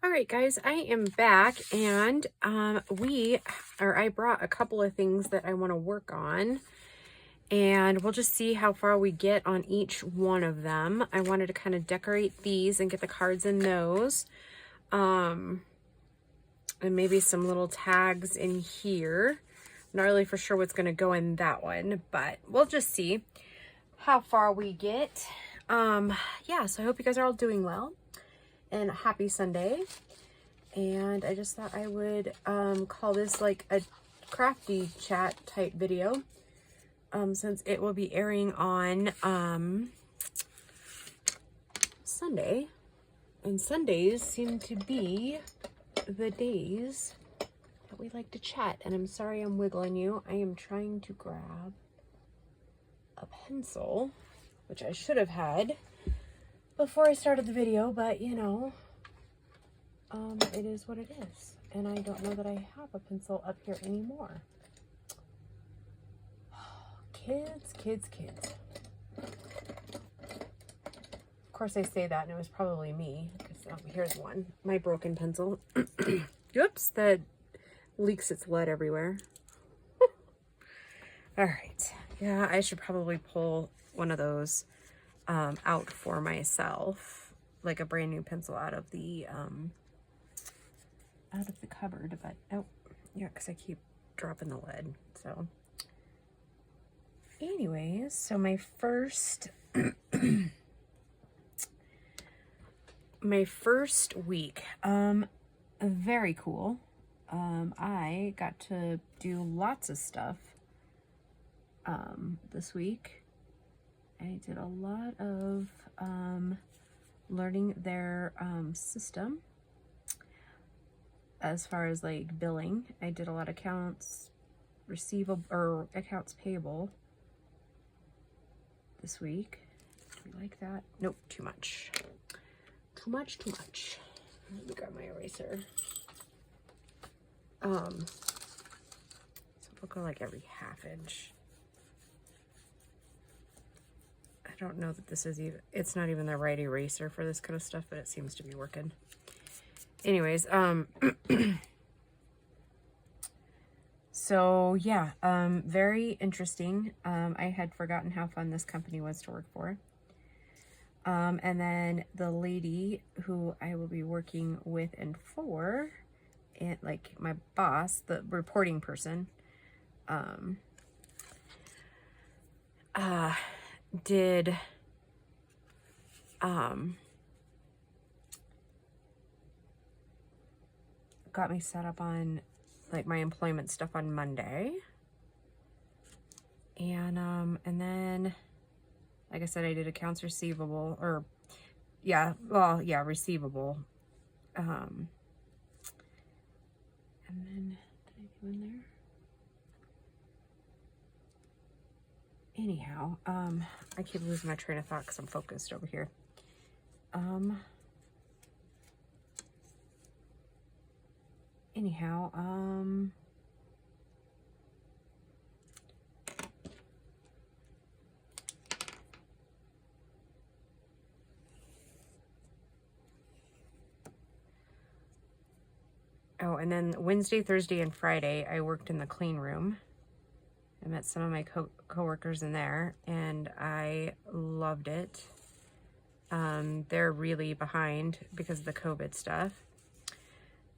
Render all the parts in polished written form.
All right, guys, I am back, and I brought a couple of things that I want to work on, and we'll just see how far we get on each one of them. I wanted to kind of decorate these and get the cards in those, and maybe some little tags in here. I'm not really for sure what's going to go in that one, but we'll just see how far we get. Yeah, so I hope you guys are all doing well. And happy Sunday. And I just thought I would call this like a crafty chat type video, since it will be airing on Sunday, and Sundays seem to be the days that we like to chat. And I'm sorry I'm wiggling you. I am trying to grab a pencil, which I should have had before I started the video, but you know, it is what it is. And I don't know that I have a pencil up here anymore. Kids. Of course I say that, and it was probably me, because here's one, my broken pencil. Oops, that leaks its lead everywhere. All right, yeah, I should probably pull one of those out for myself, like a brand new pencil out of the cupboard. But oh yeah, because I keep dropping the lead. So anyways, so my first week, very cool. I got to do lots of stuff this week. I did a lot of learning their system as far as like billing. I did a lot of accounts receivable or accounts payable this week. Do we like that? Nope, too much. Let me grab my eraser. So we'll go like every half inch. I don't know that this is even, it's not even the right eraser for this kind of stuff, but it seems to be working. Anyways, so yeah, very interesting. I had forgotten how fun this company was to work for. And then the lady who I will be working with and for, and like my boss, the reporting person, got me set up on like my employment stuff on Monday. And then, like I said, I did accounts receivable, or receivable. And then, did I do in there? Anyhow, I keep losing my train of thought because I'm focused over here. Oh, and then Wednesday, Thursday, and Friday, I worked in the clean room. I met some of my co-workers in there, and I loved it. They're really behind because of the COVID stuff.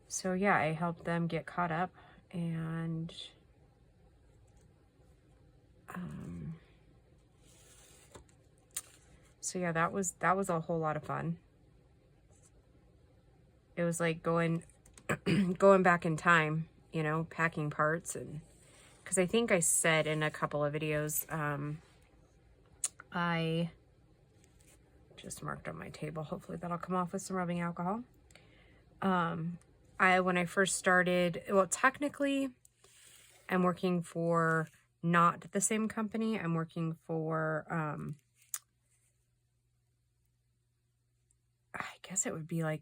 So yeah, I helped them get caught up, and so yeah, that was a whole lot of fun. It was like going back in time, you know, packing parts. And because I think I said in a couple of videos, I just marked on my table, hopefully that'll come off with some rubbing alcohol. When I first started, well, technically I'm working for not the same company. I'm working for, I guess it would be like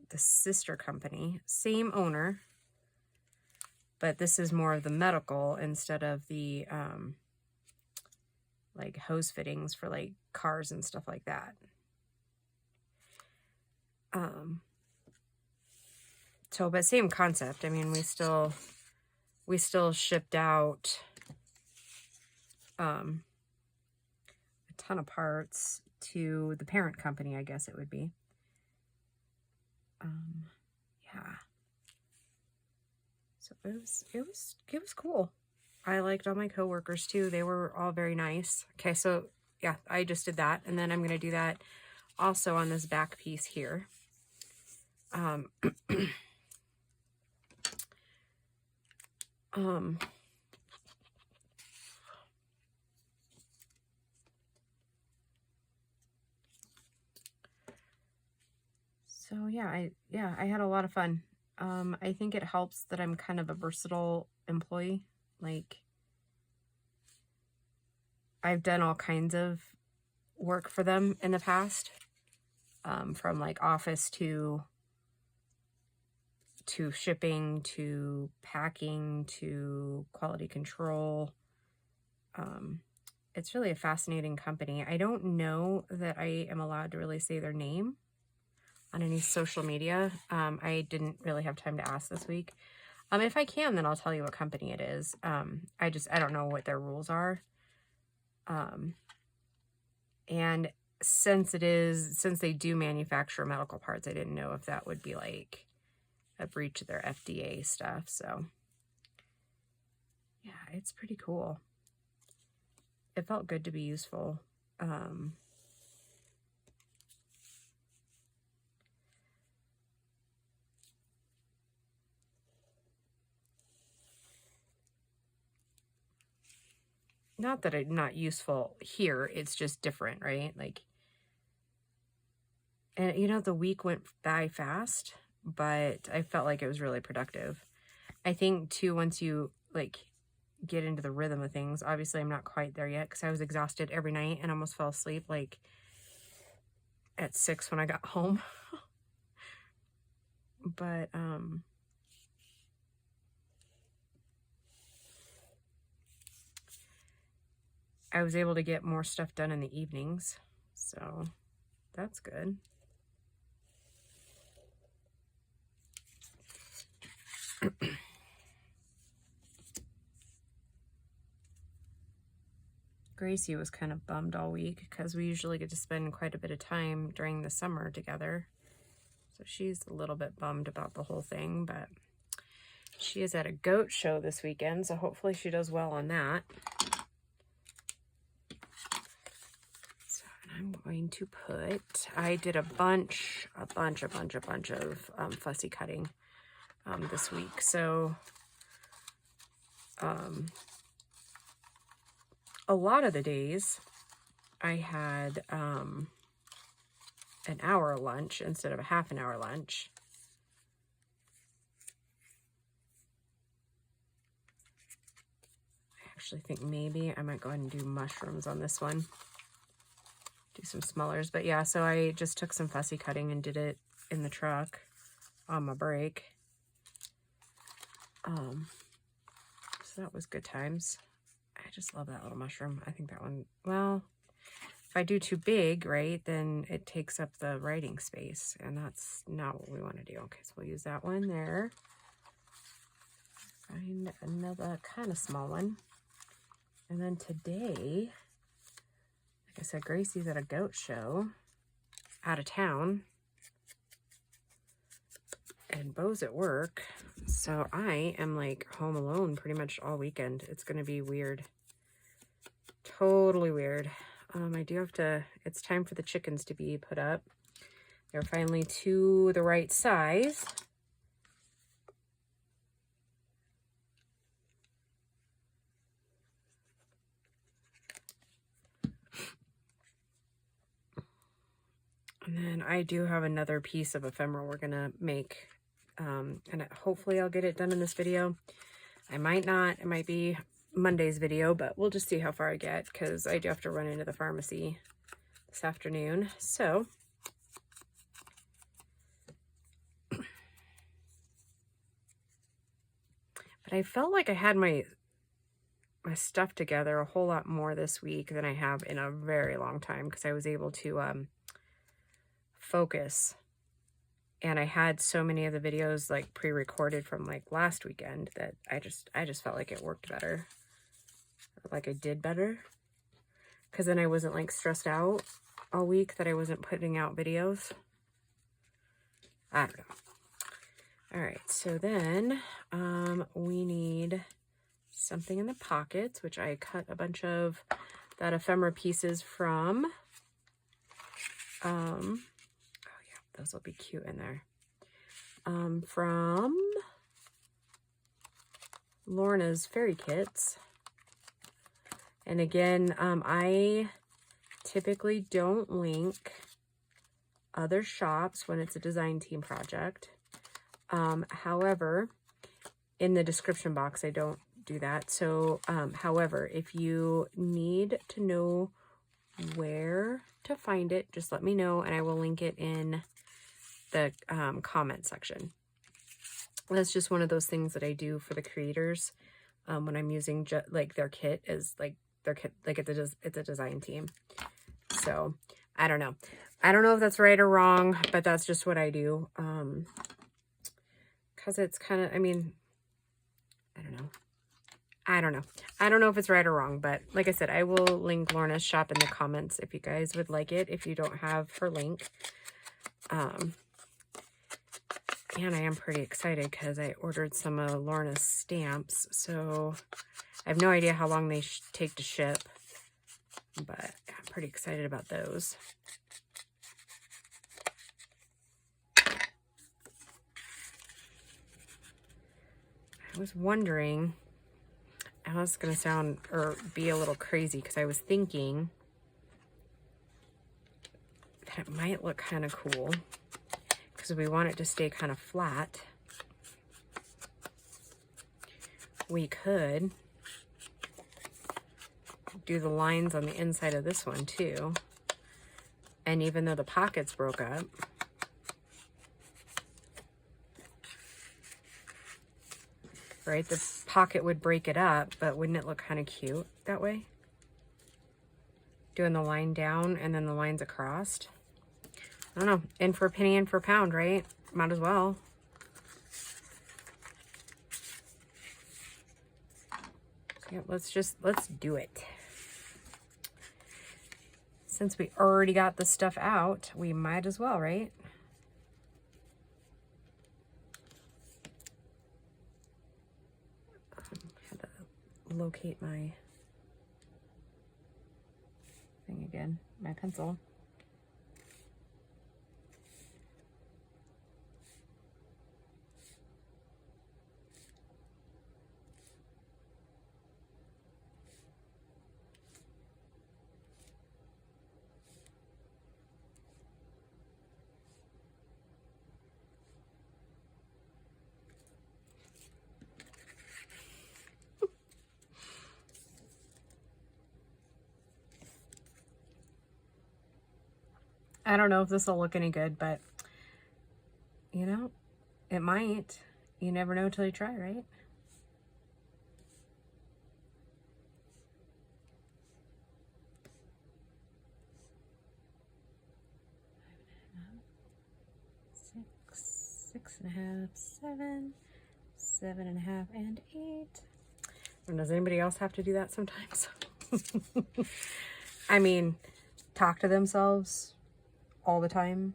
the sister company, same owner, but this is more of the medical instead of the like hose fittings for like cars and stuff like that. So, but same concept. I mean, we still shipped out a ton of parts to the parent company, I guess it would be. Yeah. So it was cool. I liked all my coworkers too. They were all very nice. Okay, so yeah, I just did that, and then I'm gonna do that also on this back piece here. So yeah, I had a lot of fun. I think it helps that I'm kind of a versatile employee. Like, I've done all kinds of work for them in the past, from like office to shipping to packing to quality control. It's really a fascinating company. I don't know that I am allowed to really say their name on any social media. I didn't really have time to ask this week. If I can, then I'll tell you what company it is. I don't know what their rules are. And since they do manufacture medical parts, I didn't know if that would be like a breach of their FDA stuff. So yeah, it's pretty cool. It felt good to be useful. Not that I'm not useful here, it's just different, right? Like, and you know, the week went by fast, but I felt like it was really productive. I think too, once you like get into the rhythm of things, obviously I'm not quite there yet because I was exhausted every night and almost fell asleep like at 6 when I got home. But I was able to get more stuff done in the evenings, so that's good. Gracie was kind of bummed all week because we usually get to spend quite a bit of time during the summer together. So she's a little bit bummed about the whole thing, but she is at a goat show this weekend, so hopefully she does well on that. So I'm going to I did a bunch of fussy cutting this week. So a lot of the days I had an hour lunch instead of a half an hour lunch. I actually think maybe I might go ahead and do mushrooms on this one. Do some smellers. But yeah, so I just took some fussy cutting and did it in the truck on my break. So that was good times. I just love that little mushroom. I think that one, well, if I do too big, right, then it takes up the writing space, and that's not what we want to do. Okay, so we'll use that one there. Find another kind of small one. And then today, like I said, Gracie's at a goat show out of town, and Bo's at work. So I am like home alone pretty much all weekend. It's going to be weird. Totally weird. I do have to, it's time for the chickens to be put up. They're finally to the right size. And then I do have another piece of ephemera we're going to make. And hopefully I'll get it done in this video. I might not. It might be Monday's video, but we'll just see how far I get because I do have to run into the pharmacy this afternoon. So but I felt like I had my stuff together a whole lot more this week than I have in a very long time because I was able to focus And I had so many of the videos like pre-recorded from like last weekend that I just felt like it worked better. Like I did better. Because then I wasn't like stressed out all week that I wasn't putting out videos. I don't know. All right, so then we need something in the pockets, which I cut a bunch of that ephemera pieces from. Oh yeah, those will be cute in there. From Lorna's Fairy Kits. And again, I typically don't link other shops when it's a design team project. However, in the description box, I don't do that. So, however, if you need to know where to find it, just let me know and I will link it in the comment section. That's just one of those things that I do for the creators when I'm using like their kit is like their kit, like it's a design team. So I don't know. I don't know if that's right or wrong, but that's just what I do. Because it's kind of, I mean, I don't know. I don't know if it's right or wrong, but like I said, I will link Lorna's shop in the comments if you guys would like it, if you don't have her link. And I am pretty excited because I ordered some of Lorna's stamps, so I have no idea how long they take to ship, but I'm pretty excited about those. I was wondering, I was going to sound or be a little crazy because I was thinking that it might look kind of cool because we want it to stay kind of flat. We could do the lines on the inside of this one too. And even though the pockets broke up, right, the pocket would break it up, but wouldn't it look kind of cute that way? Doing the line down and then the lines across. I don't know, in for a penny, in for a pound, right? Might as well. Yeah, let's do it. Since we already got the stuff out, we might as well, right? Had to locate my thing again, my pencil. I don't know if this will look any good, but you know, it might. You never know till you try, right? Six and a half, 7, 7.5, and 8. And does anybody else have to do that sometimes? I mean, talk to themselves all the time.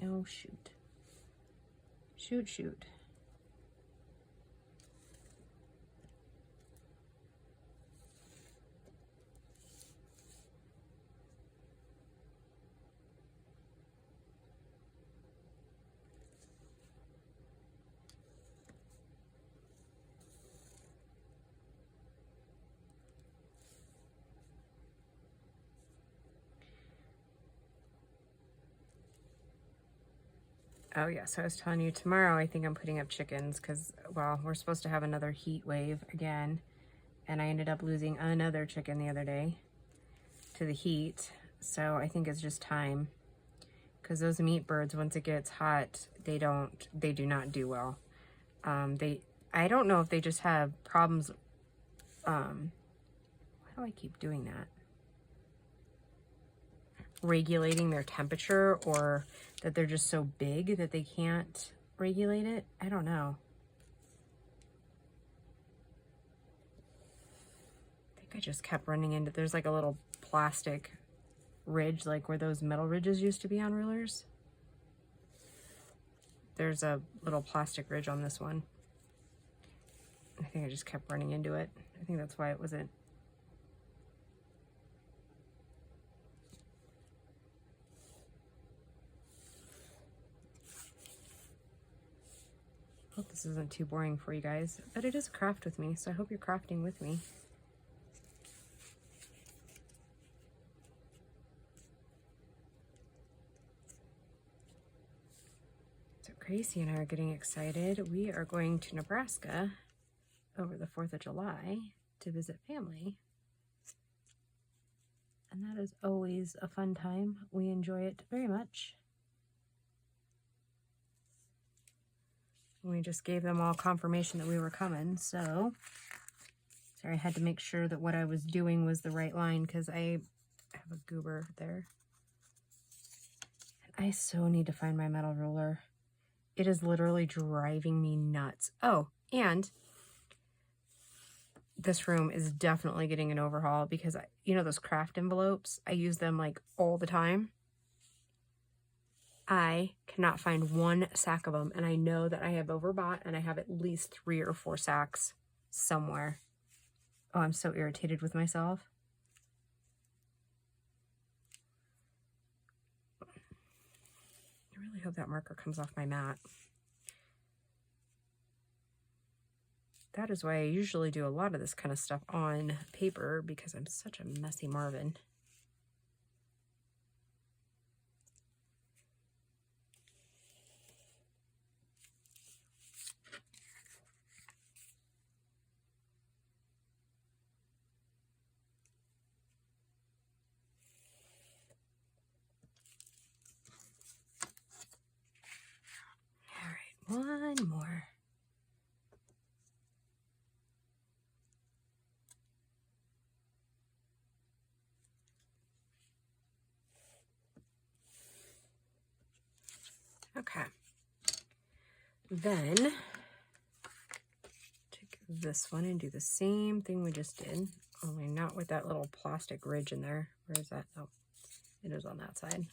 Oh, shoot. Shoot. Oh yeah, so I was telling you tomorrow I think I'm putting up chickens because, well, we're supposed to have another heat wave again, and I ended up losing another chicken the other day to the heat, so I think it's just time because those meat birds, once it gets hot, they do not do well. I don't know if they just have problems. Why do I keep doing that? Regulating their temperature, or that they're just so big that they can't regulate it. I don't know. I think I just kept running into, there's like a little plastic ridge, like where those metal ridges used to be on rulers. There's a little plastic ridge on this one. I think I just kept running into it. I think that's why it wasn't. Hope this isn't too boring for you guys, but it is a craft with me, so I hope you're crafting with me. So Gracie and I are getting excited. We are going to Nebraska over the 4th of July to visit family. And that is always a fun time. We enjoy it very much. We just gave them all confirmation that we were coming, so sorry, I had to make sure that what I was doing was the right line because I have a goober there. And I so need to find my metal ruler. It is literally driving me nuts. Oh, and this room is definitely getting an overhaul because, you know those craft envelopes? I use them like all the time. I cannot find one sack of them, and I know that I have overbought, and I have at least 3 or 4 sacks somewhere. Oh, I'm so irritated with myself. I really hope that marker comes off my mat. That is why I usually do a lot of this kind of stuff on paper, because I'm such a messy Marvin. All right, one more. Okay. Then take this one and do the same thing we just did, only not with that little plastic ridge in there. Where is that? Oh, it is on that side.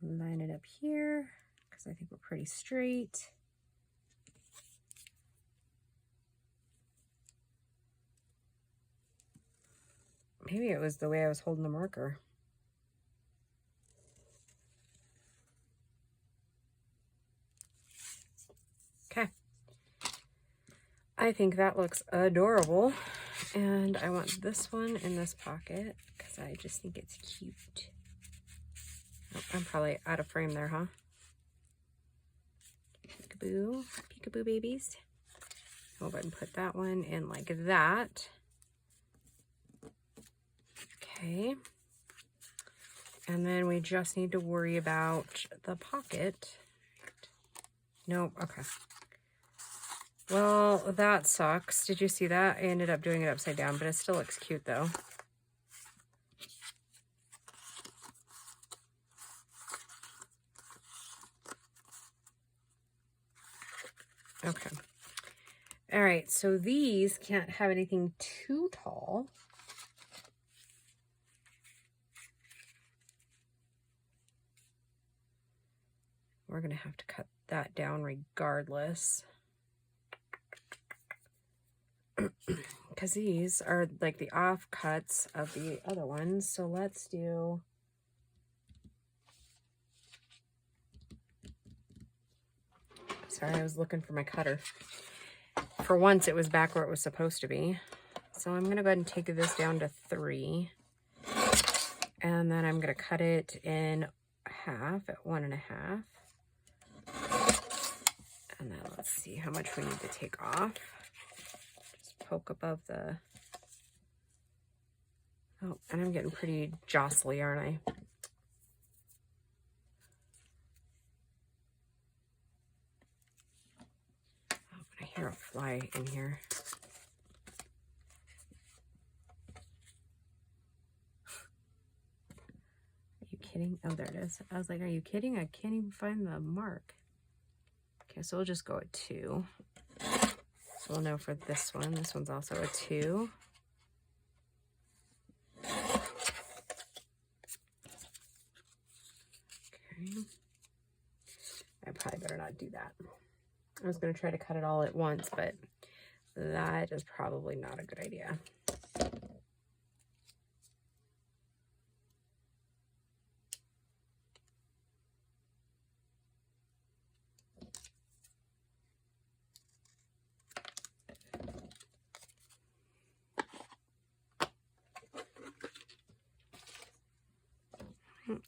Line it up here because I think we're pretty straight. Maybe it was the way I was holding the marker. Okay. I think that looks adorable. And I want this one in this pocket because I just think it's cute. Oh, I'm probably out of frame there, huh? Peekaboo. Peekaboo babies. I'll go ahead and put that one in like that. Okay. And then we just need to worry about the pocket. Nope. Okay. Well, that sucks. Did you see that? I ended up doing it upside down, but it still looks cute though. Okay. All right. So these can't have anything too tall. We're going to have to cut that down regardless. Because these are like the offcuts of the other ones. So let's do... Sorry, I was looking for my cutter. For once, it was back where it was supposed to be. So I'm going to go ahead and take this down to 3. And then I'm going to cut it in half at 1.5. And then let's see how much we need to take off. Just poke above the... Oh, and I'm getting pretty jostly, aren't I? hear a fly in here. Are you kidding? Oh, there it is. I was like, are you kidding? I can't even find the mark. Okay, so we'll just go at 2. So we'll know for this one. This one's also a 2. Okay. I probably better not do that. I was going to try to cut it all at once, but that is probably not a good idea.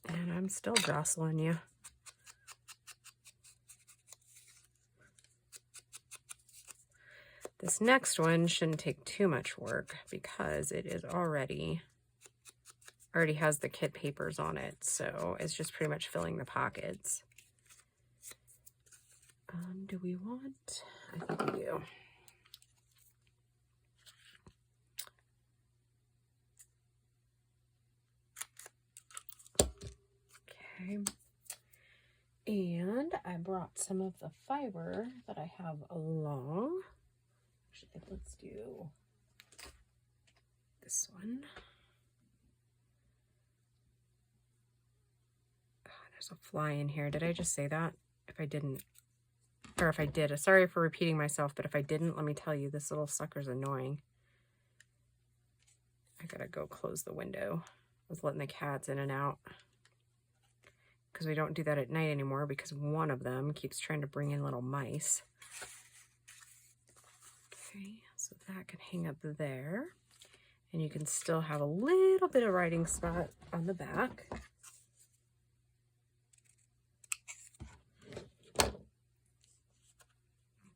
And I'm still jostling you. This next one shouldn't take too much work because it is already has the kit papers on it. So it's just pretty much filling the pockets. Do we want? I think we do. Okay. And I brought some of the fiber that I have along. Actually, let's do this one. God, there's a fly in here. Did I just say that? If I didn't, or if I did, sorry for repeating myself, but if I didn't, let me tell you, this little sucker's annoying. I gotta go close the window. I was letting the cats in and out because we don't do that at night anymore because one of them keeps trying to bring in little mice. Okay, so that can hang up there. And you can still have a little bit of writing spot on the back.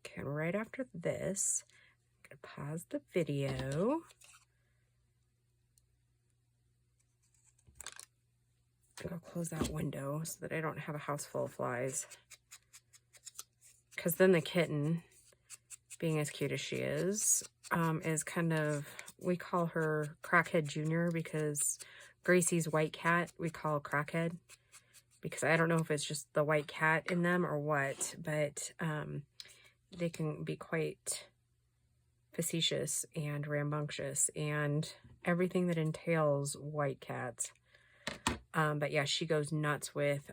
Okay, and right after this, I'm gonna pause the video. Go close that window so that I don't have a house full of flies. Because then the kitten, being as cute as she is kind of, we call her Crackhead Junior because Gracie's white cat we call Crackhead. Because I don't know if it's just the white cat in them or what, but they can be quite facetious and rambunctious and everything that entails white cats. But yeah, she goes nuts with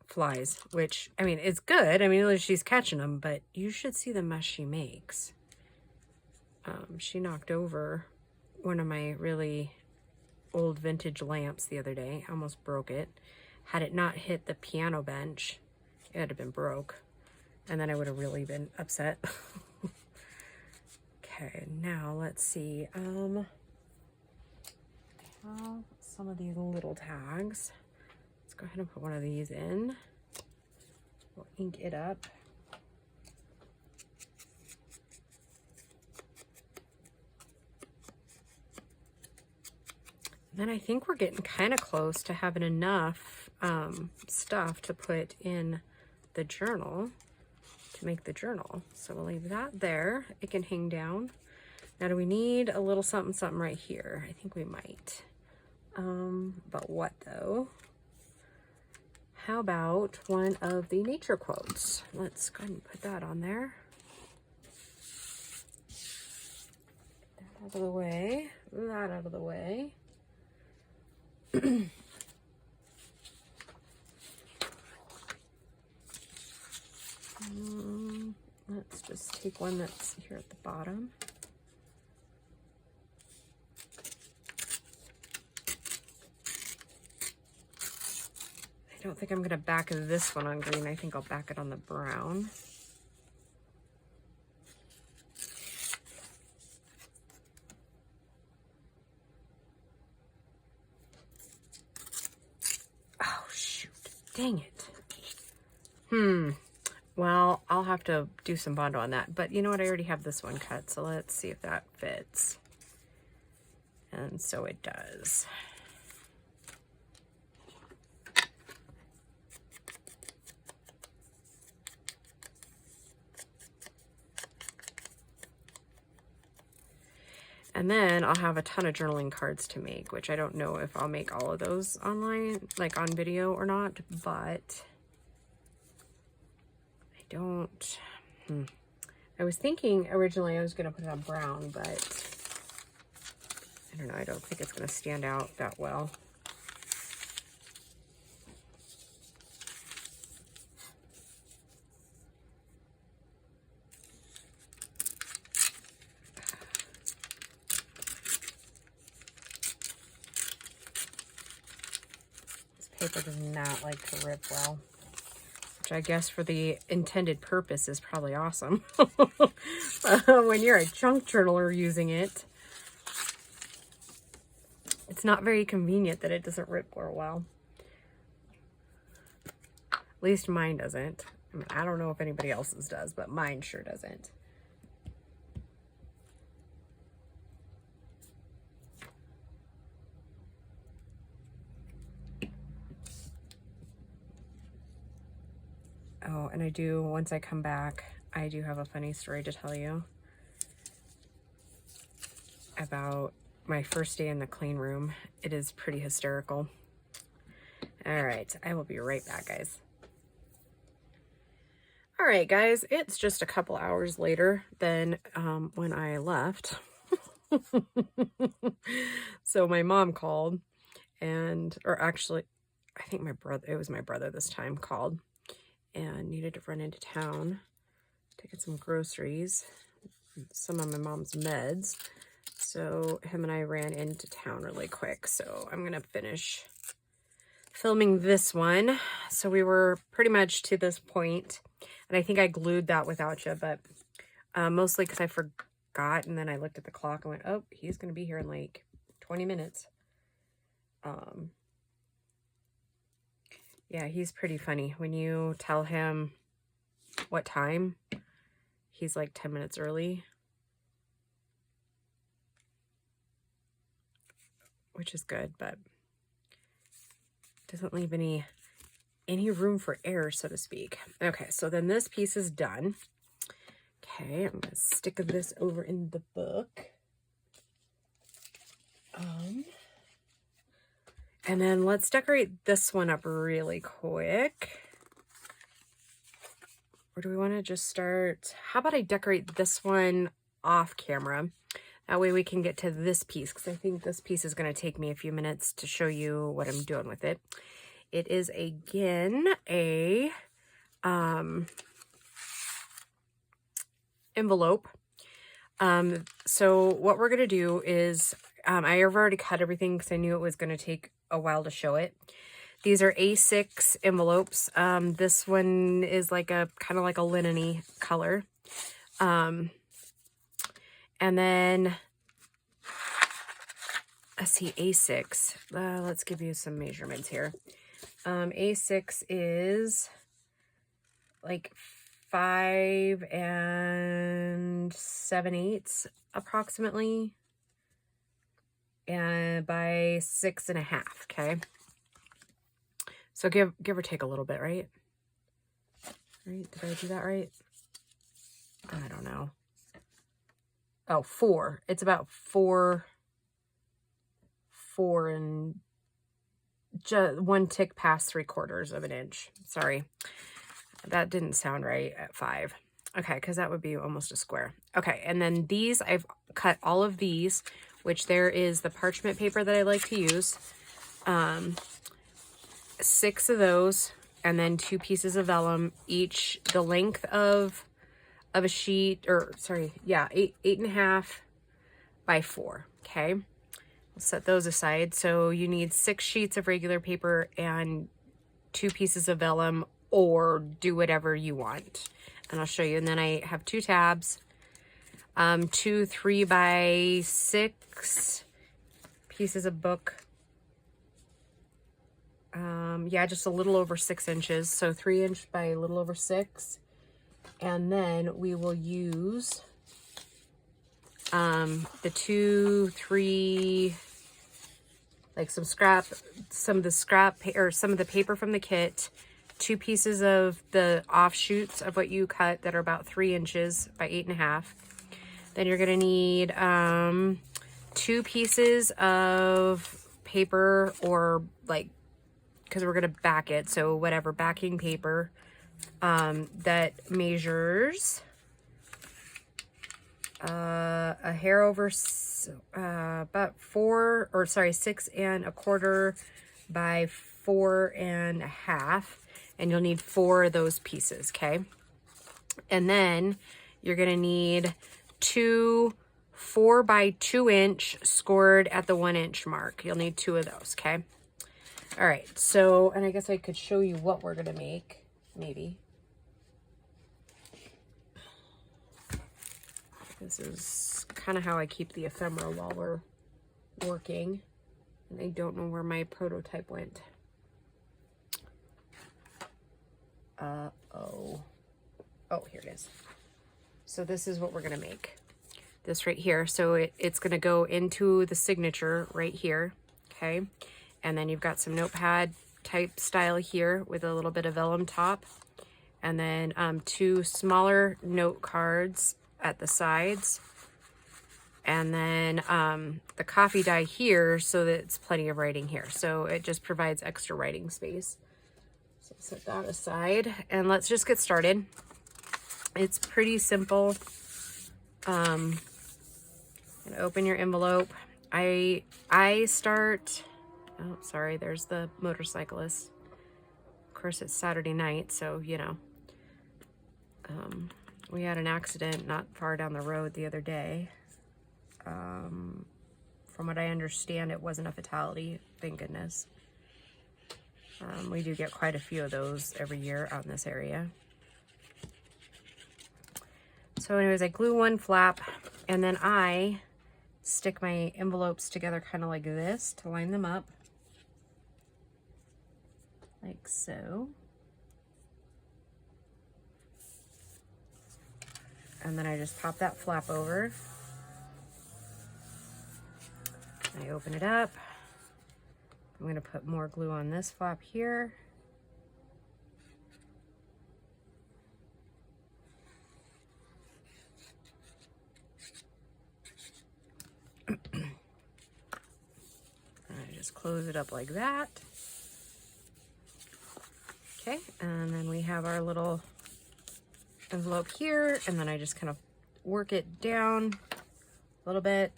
flies, which, I mean, it's good. I mean, she's catching them, but you should see the mess she makes. She knocked over one of my really old vintage lamps the other day. Almost broke it. Had it not hit the piano bench, it would have been broke. And then I would have really been upset. Okay, now let's see. I have some of these little tags. Let's go ahead and put one of these in. We'll ink it up. Then I think we're getting kind of close to having enough stuff to put in the journal, to make the journal. So we'll leave that there. It can hang down. Now, do we need a little something, something right here? I think we might. But what though? How about one of the nature quotes? Let's go ahead and put that on there. Get that out of the way. That out of the way. Let's just take one that's here at the bottom. I don't think I'm going to back this one on green. I think I'll back it on the brown. Oh, shoot. Dang it. Well, I'll have to do some Bondo on that. But you know what? I already have this one cut. So let's see if that fits. And so it does. And then I'll have a ton of journaling cards to make, which I don't know if I'll make all of those online, like on video or not, but I don't. I was thinking originally I was going to put it on brown, but I don't know. I don't think it's going to stand out that well. Paper does not like to rip well, which I guess for the intended purpose is probably awesome. When you're a junk journaler using it, it's not very convenient that it doesn't rip well. At least mine doesn't. I mean, I don't know if anybody else's does, but mine sure doesn't. Oh, and I do, once I come back, I do have a funny story to tell you about my first day in the clean room. It is pretty hysterical. All right, I will be right back, guys. All right, guys, it's just a couple hours later than when I left. So my mom called or actually, I think it was my brother this time, called and needed to run into town to get some groceries, some of my mom's meds. So him and I ran into town really quick. So I'm gonna finish filming this one. So we were pretty much to this point, and I think I glued that without you, but mostly because I forgot, and then I looked at the clock and went, oh, he's gonna be here in like 20 minutes. Yeah, he's pretty funny. When you tell him what time, he's like 10 minutes early, which is good, but doesn't leave any room for error, so to speak. Okay, so then this piece is done. Okay, I'm gonna stick this over in the book. And then let's decorate this one up really quick. Or do we want to just start? How about I decorate this one off camera? That way we can get to this piece, because I think this piece is going to take me a few minutes to show you what I'm doing with it. It is, again, a envelope. So what we're going to do is, I have already cut everything because I knew it was going to take a while to show it. These are A6 envelopes. This one is like a kind of like a linen-y color. And then let's see, A6. Let's give you some measurements here. A6 is like 5 7/8 approximately, and by 6.5. Okay, so give or take a little bit, right? Right? Did I do that right? I don't know. Oh, 4. It's about 4 and just 1 tick past 3/4 of an inch. Sorry, that didn't sound right at 5. Okay, because that would be almost a square. Okay, and then these, I've cut all of these, which there is the parchment paper that I like to use. 6 of those, and then 2 pieces of vellum, each the length of a sheet, or sorry, yeah, 8.5 by 4. Okay, we'll set those aside. So you need 6 sheets of regular paper and 2 pieces of vellum, or do whatever you want, and I'll show you. And then I have 2 tabs, 2 3 by 6 pieces of book. Yeah, just a little over 6 inches, so 3 inch by a little over 6. And then we will use the 2 3, like some of the paper from the kit, 2 pieces of the offshoots of what you cut that are about 3 inches by 8.5. Then you're gonna need 2 pieces of paper, or like, because we're going to back it, so whatever, backing paper that measures a hair over about 6¼ by 4½ and you'll need 4 of those pieces. Okay, and then you're gonna need 2 4x2" scored at the 1" mark. You'll need 2 of those. Okay, all right, so, and I guess I could show you what we're gonna make, maybe. This is kind of how I keep the ephemera while we're working. And I don't know where my prototype went. Oh, here it is. So this is what we're going to make. This right here. So it's going to go into the signature right here. Okay. And then you've got some notepad type style here with a little bit of vellum top. And then 2 smaller note cards at the sides, and then the coffee die here so that it's plenty of writing here, so it just provides extra writing space. So set that aside and let's just get started. It's pretty simple. And open your envelope. I start, oh sorry, there's the motorcyclist. Of course it's Saturday night, so you know, we had an accident not far down the road the other day. From what I understand, it wasn't a fatality, thank goodness. We do get quite a few of those every year out in this area. So anyways, I glue 1 flap, and then I stick my envelopes together kind of like this to line them up. Like so. And then I just pop that flap over. I open it up. I'm going to put more glue on this flap here. And I just close it up like that. Okay, and then we have our little envelope here, and then I just kind of work it down a little bit.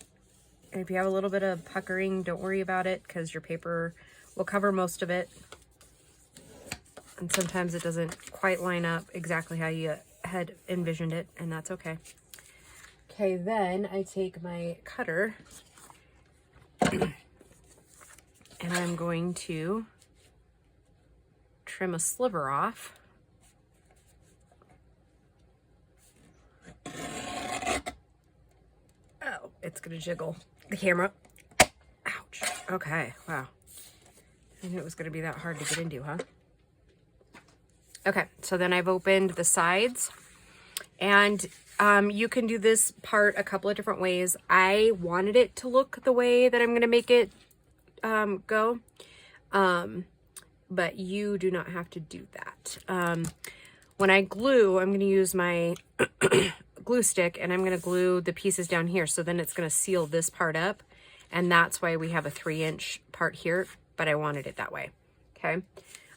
And if you have a little bit of puckering, don't worry about it, because your paper will cover most of it, and sometimes it doesn't quite line up exactly how you had envisioned it, and that's okay. Okay, then I take my cutter and I'm going to trim a sliver off. Oh, it's gonna jiggle the camera. Ouch. Okay, wow. I knew it was gonna be that hard to get into, huh? Okay, so then I've opened the sides, and you can do this part a couple of different ways. I wanted it to look the way that I'm gonna make it go, but you do not have to do that. When I glue, I'm gonna use my glue stick, and I'm going to glue the pieces down here, so then it's going to seal this part up, and that's why we have a 3" part here, but I wanted it that way. Okay,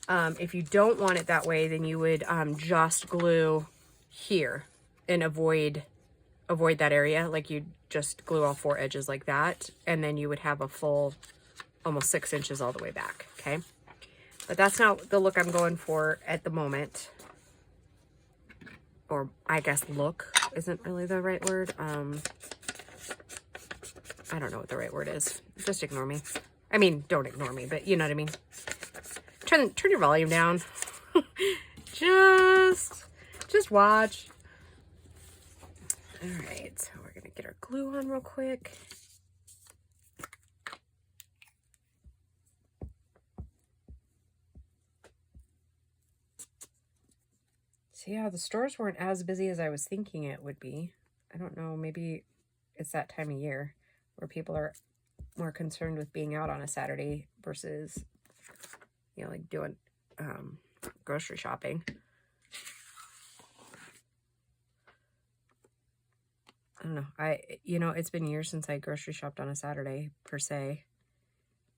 if you don't want it that way, then you would just glue here and avoid that area. Like, you just glue all 4 edges like that, and then you would have a full almost 6 inches all the way back. Okay, but that's not the look I'm going for at the moment. Or I guess look isn't really the right word. I don't know what the right word is. Just ignore me. I mean, don't ignore me, but you know what I mean. Turn your volume down. just watch. All right, so we're gonna get our glue on real quick. So yeah, the stores weren't as busy as I was thinking it would be. I don't know, maybe it's that time of year where people are more concerned with being out on a Saturday versus, you know, like doing grocery shopping. I don't know. It's been years since I grocery shopped on a Saturday, per se.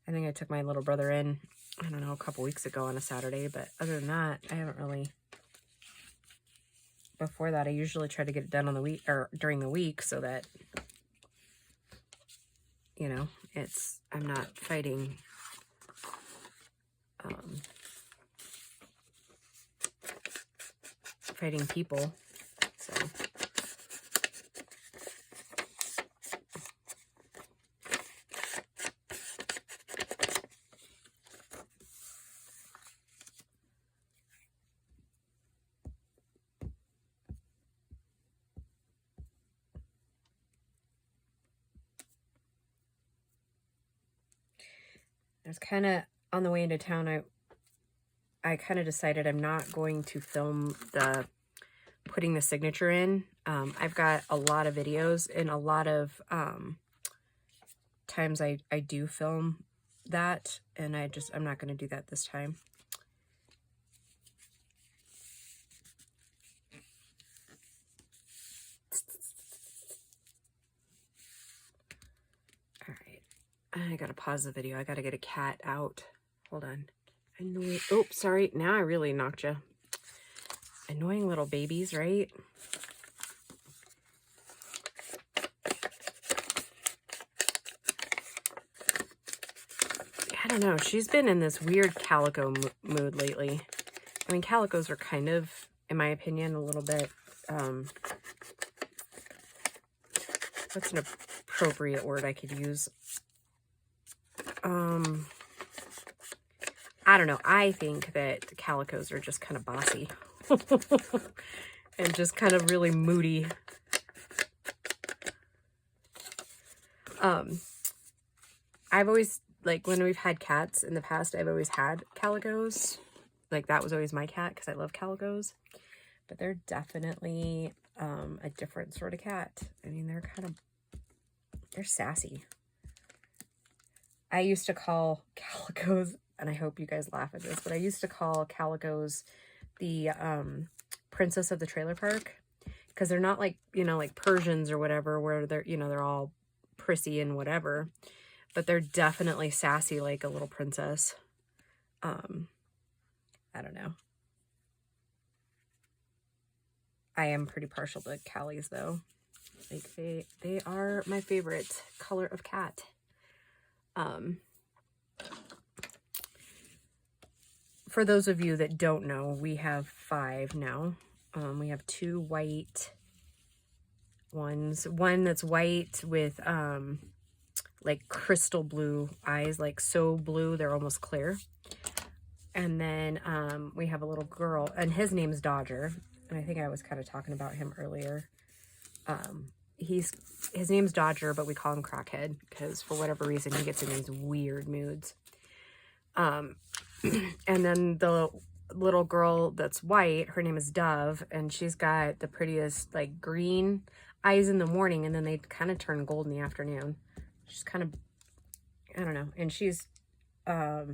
I think I took my little brother in, I don't know, a couple weeks ago on a Saturday, but other than that, I haven't really. Before that, I usually try to get it done on the week or during the week so that, I'm not fighting people. So I was kind of on the way into town. I kind of decided I'm not going to film the putting the signature in. I've got a lot of videos, and a lot of times I do film that, and I'm not going to do that this time. All right, I gotta pause the video. I gotta get a cat out. Hold on. Oh, sorry. Now I really knocked you. Annoying little babies, right? I don't know. She's been in this weird calico mood lately. I mean, calicos are kind of, in my opinion, a little bit, what's an appropriate word I could use? I don't know. I think that calicos are just kind of bossy and just kind of really moody. I've always, like, when we've had cats in the past, I've always had calicos. Like, that was always my cat because I love calicos. But they're definitely a different sort of cat. I mean, they're sassy. I used to call calicos, and I hope you guys laugh at this, but I used to call calicos the princess of the trailer park, because they're not like, like Persians or whatever, where they're all prissy and whatever, but they're definitely sassy like a little princess. I don't know. I am pretty partial to callies though. Like they are my favorite color of cat. For those of you that don't know, we have 5 now. We have 2 white ones. One that's white with like crystal blue eyes, like so blue they're almost clear. And then we have a little girl, and his name's Dodger. And I think I was kind of talking about him earlier. His name's Dodger, but we call him Crackhead because for whatever reason he gets in these weird moods. And then the little girl that's white, her name is Dove, and she's got the prettiest like green eyes in the morning, and then they kind of turn gold in the afternoon. She's kind of, I don't know, and she's has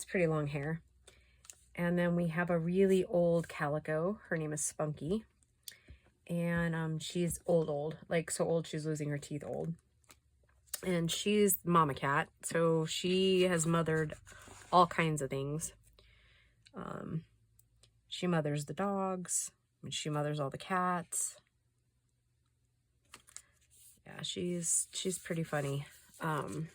pretty long hair. And then we have a really old calico. Her name is Spunky. And she's old, like so old she's losing her teeth old. And she's mama cat, so she has mothered all kinds of things. She mothers the dogs, and she mothers all the cats. Yeah, she's pretty funny. One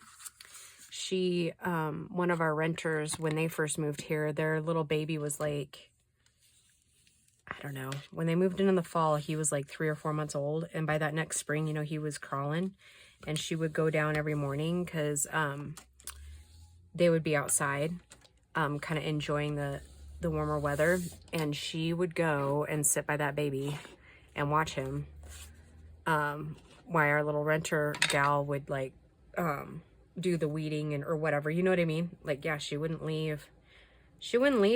of our renters, when they first moved here, their little baby was like, I don't know, when they moved in the fall, he was like 3 or 4 months old. And by that next spring, he was crawling, and she would go down every morning because they would be outside kind of enjoying the warmer weather. And she would go and sit by that baby and watch him while our little renter gal would like do the weeding or whatever, you know what I mean? Like, yeah, she wouldn't leave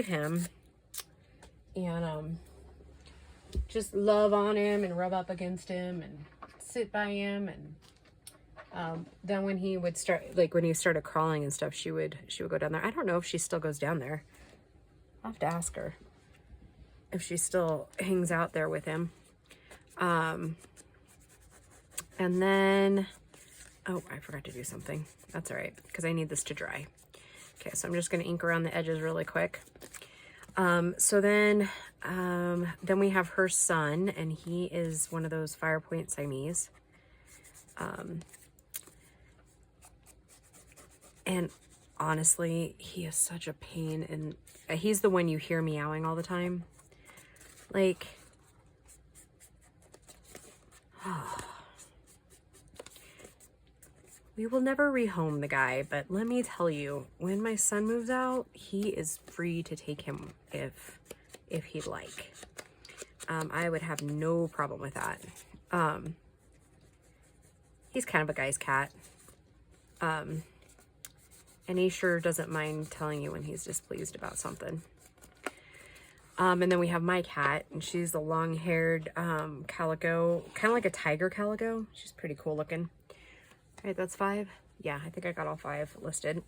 him, and just love on him and rub up against him and sit by him. And then when he would start, like when he started crawling and stuff, she would go down there. I don't know if she still goes down there. I'll have to ask her if she still hangs out there with him. And then, oh, I forgot to do something. That's all right, because I need this to dry. Okay, so I'm just going to ink around the edges really quick. So then we have her son, and he is one of those Fire Point Siamese. And honestly, he is such a pain, and he's the one you hear meowing all the time. Like, we will never rehome the guy, but let me tell you, when my son moves out, he is free to take him if he'd like. I would have no problem with that. He's kind of a guy's cat. And he sure doesn't mind telling you when he's displeased about something. And then we have my cat, and she's a long-haired calico, kind of like a tiger calico. She's pretty cool looking. All right, that's 5. Yeah, I think I got all 5 listed.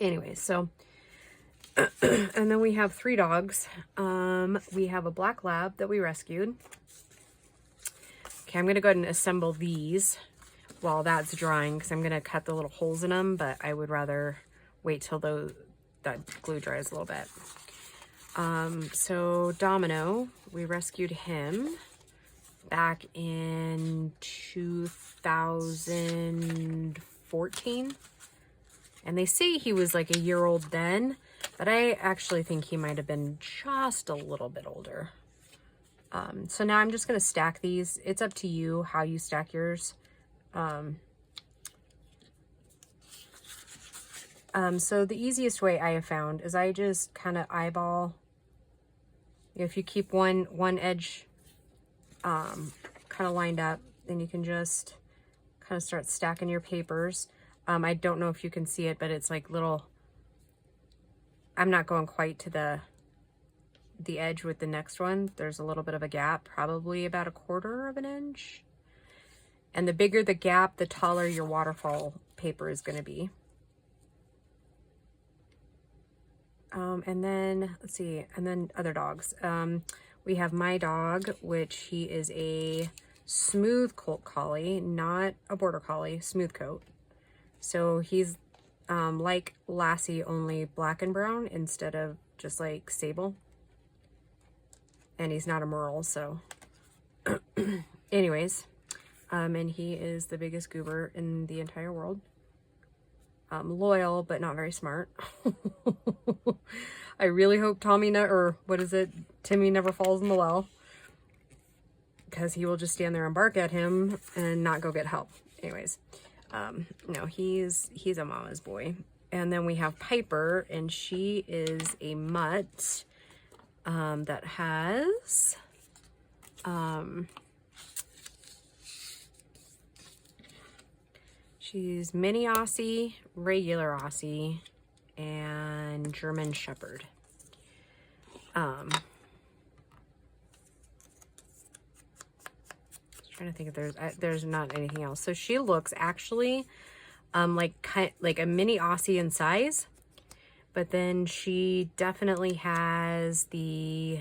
Anyways, so, and then we have 3 dogs. We have a black lab that we rescued. Okay, I'm going to go ahead and assemble these while that's drying, because I'm going to cut the little holes in them, but I would rather wait till that glue dries a little bit. So Domino, we rescued him back in 2014. And they say he was like a year old then, but I actually think he might have been just a little bit older. So now I'm just going to stack these. It's up to you how you stack yours. So the easiest way I have found is I just kind of eyeball. If you keep one edge kind of lined up, then you can just kind of start stacking your papers. I don't know if you can see it, but it's like little, I'm not going quite to the edge with the next one. There's a little bit of a gap, probably about 1/4 of an inch. And the bigger the gap, the taller your waterfall paper is going to be. And then, let's see, and then other dogs. We have my dog, which he is a smooth coat collie, not a border collie, smooth coat. So he's like Lassie, only black and brown instead of just like sable. And he's not a merle, so anyways. And he is the biggest goober in the entire world. Loyal, but not very smart. I really hope Timmy never falls in the well, because he will just stand there and bark at him and not go get help. Anyways, no, he's a mama's boy. And then we have Piper, and she is a mutt that has she's mini Aussie, regular Aussie, and German Shepherd. Trying to think if there's not anything else. So she looks actually like a mini Aussie in size, but then she definitely has the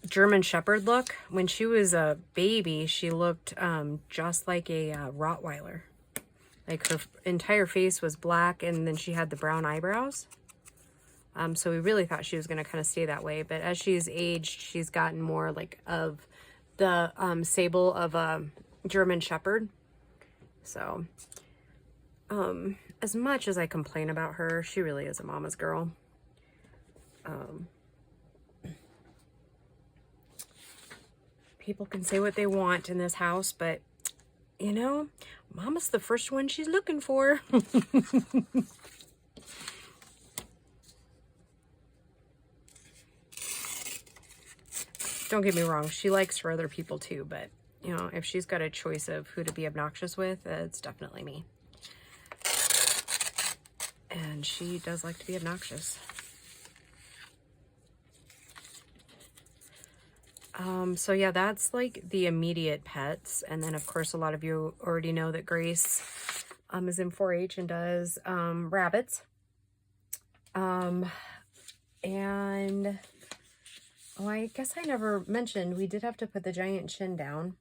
German Shepherd look. When she was a baby, she looked just like a Rottweiler. Like her entire face was black, and then she had the brown eyebrows. So we really thought she was going to kind of stay that way. But as she's aged, she's gotten more like of the sable of a German Shepherd. So as much as I complain about her, she really is a mama's girl. People can say what they want in this house, but you know, Mama's the first one she's looking for. Don't get me wrong, she likes for other people too, but you know, if she's got a choice of who to be obnoxious with, it's definitely me. And she does like to be obnoxious. So yeah, that's like the immediate pets. And then of course, a lot of you already know that Grace is in 4-H and does rabbits. And oh, I guess I never mentioned we did have to put the giant chin down.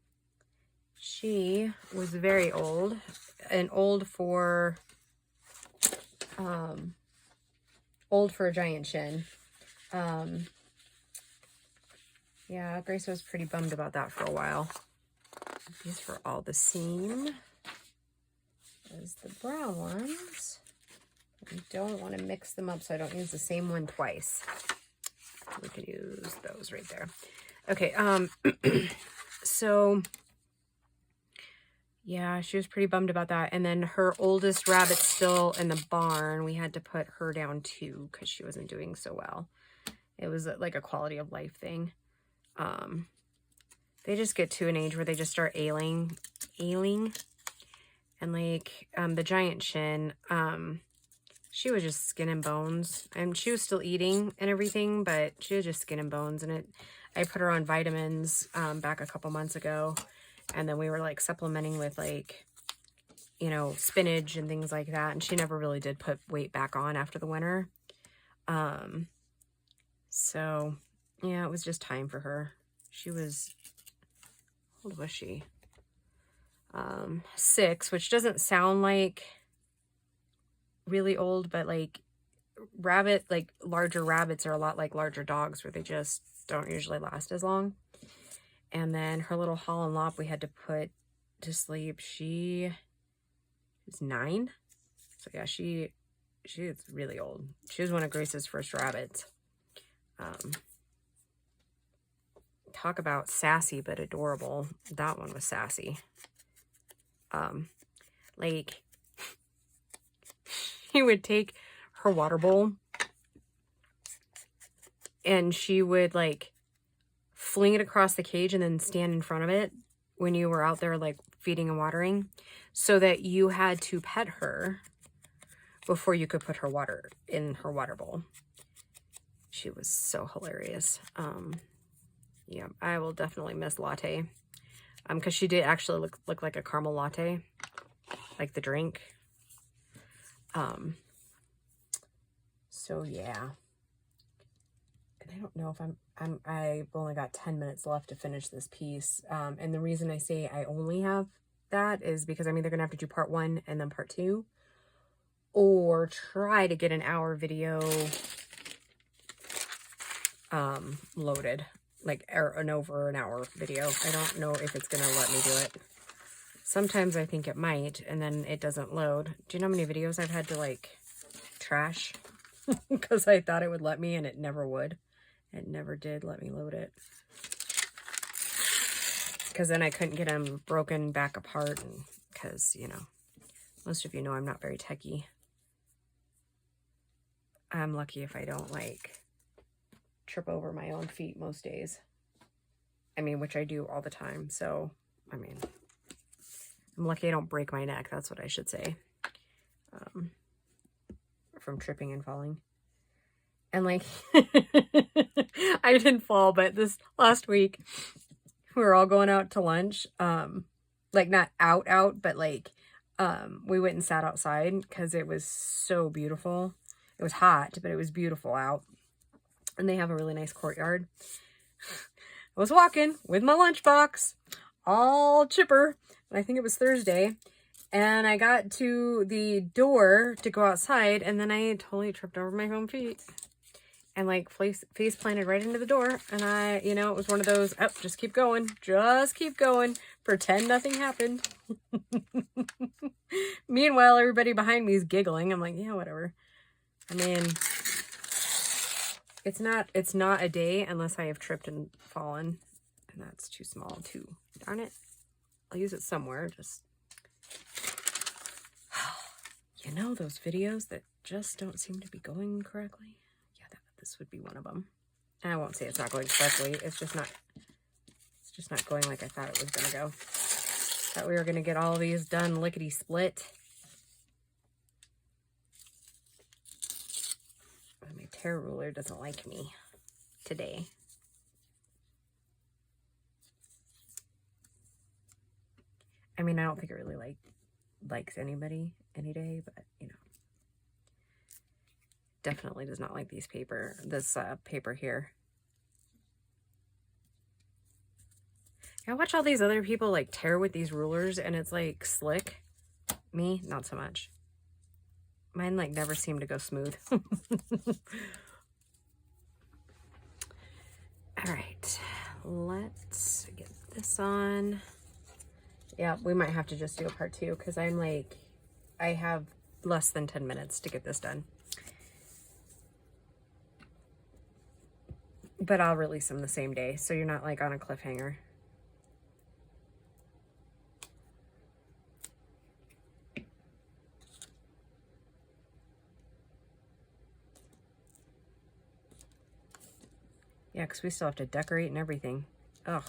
She was very old, and old for a giant chin. Yeah, Grace was pretty bummed about that for a while. These were all the same as the brown ones. I don't want to mix them up so I don't use the same one twice. We can use those right there. Okay, so yeah, she was pretty bummed about that. And then her oldest rabbit's still in the barn. We had to put her down too because she wasn't doing so well. It was like a quality of life thing. They just get to an age where they just start ailing. And like the giant chin, she was just skin and bones, and she was still eating and everything, but she was just skin and bones. And I put her on vitamins back a couple months ago, and then we were like supplementing with like, you know, spinach and things like that, and she never really did put weight back on after the winter. So yeah, it was just time for her. She was, how old was she? 6, which doesn't sound like really old, but like larger rabbits are a lot like larger dogs, where they just don't usually last as long. And then her little Holland Lop we had to put to sleep. She is 9. So yeah, she is really old. She was one of Grace's first rabbits. Talk about sassy but adorable. That one was sassy. Like, he would take her water bowl and she would like fling it across the cage and then stand in front of it when you were out there like feeding and watering, so that you had to pet her before you could put her water in her water bowl. She was so hilarious. Yeah, I will definitely miss Latte. Because she did actually look like a caramel latte, like the drink. So yeah. And I don't know if I've only got 10 minutes left to finish this piece. And the reason I say I only have that is because I'm either gonna have to do part 1 and then part 2, or try to get an hour video loaded, like an over an hour video. I don't know if it's gonna let me do it. Sometimes I think it might, and then it doesn't load. Do you know how many videos I've had to like trash because I thought it would let me and it never would. It never did let me load it, because then I couldn't get them broken back apart, and because, you know, most of you know I'm not very techie. I'm lucky if I don't like trip over my own feet most days. I mean, which I do all the time. So, I mean, I'm lucky I don't break my neck. That's what I should say. From tripping and falling. And like, I didn't fall, but this last week, we were all going out to lunch. Like not out, but like, we went and sat outside because it was so beautiful. It was hot, but it was beautiful out. And they have a really nice courtyard. I was walking with my lunchbox, all chipper, and I think it was Thursday, and I got to the door to go outside, and then I totally tripped over my own feet, and like face planted right into the door, and I, you know, it was one of those, oh, just keep going, pretend nothing happened. Meanwhile, everybody behind me is giggling. I'm like, yeah, whatever. I mean, it's not a day unless I have tripped and fallen, and that's too small too. Darn it. I'll use it somewhere. Just, you know, those videos that just don't seem to be going correctly. Yeah, this would be one of them. And I won't say it's not going correctly. It's just not going like I thought it was gonna go. Thought we were gonna get all of these done lickety split. My tear ruler doesn't like me today. I mean, I don't think it really likes anybody. any day, but you know, definitely does not like this paper here. I watch all these other people like tear with these rulers and it's like slick. Me, not so much. Mine like never seem to go smooth. All right, let's get this on. Yeah, we might have to just do a part 2 because I'm like, I have less than 10 minutes to get this done. But I'll release them the same day, so you're not like on a cliffhanger. Yeah, because we still have to decorate and everything. Ugh,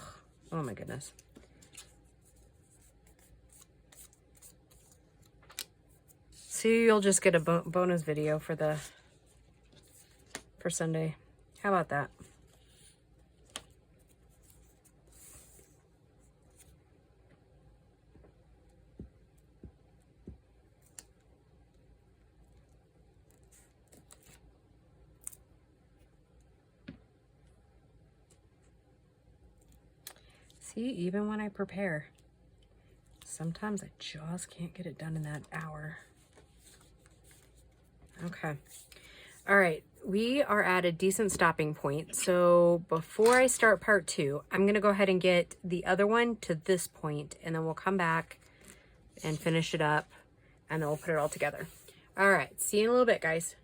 oh my goodness. So you'll just get a bonus video for Sunday. How about that? See, even when I prepare, sometimes I just can't get it done in that hour. Okay. All right. We are at a decent stopping point. So before I start part 2, I'm going to go ahead and get the other one to this point, and then we'll come back and finish it up, and then we'll put it all together. All right. See you in a little bit, guys.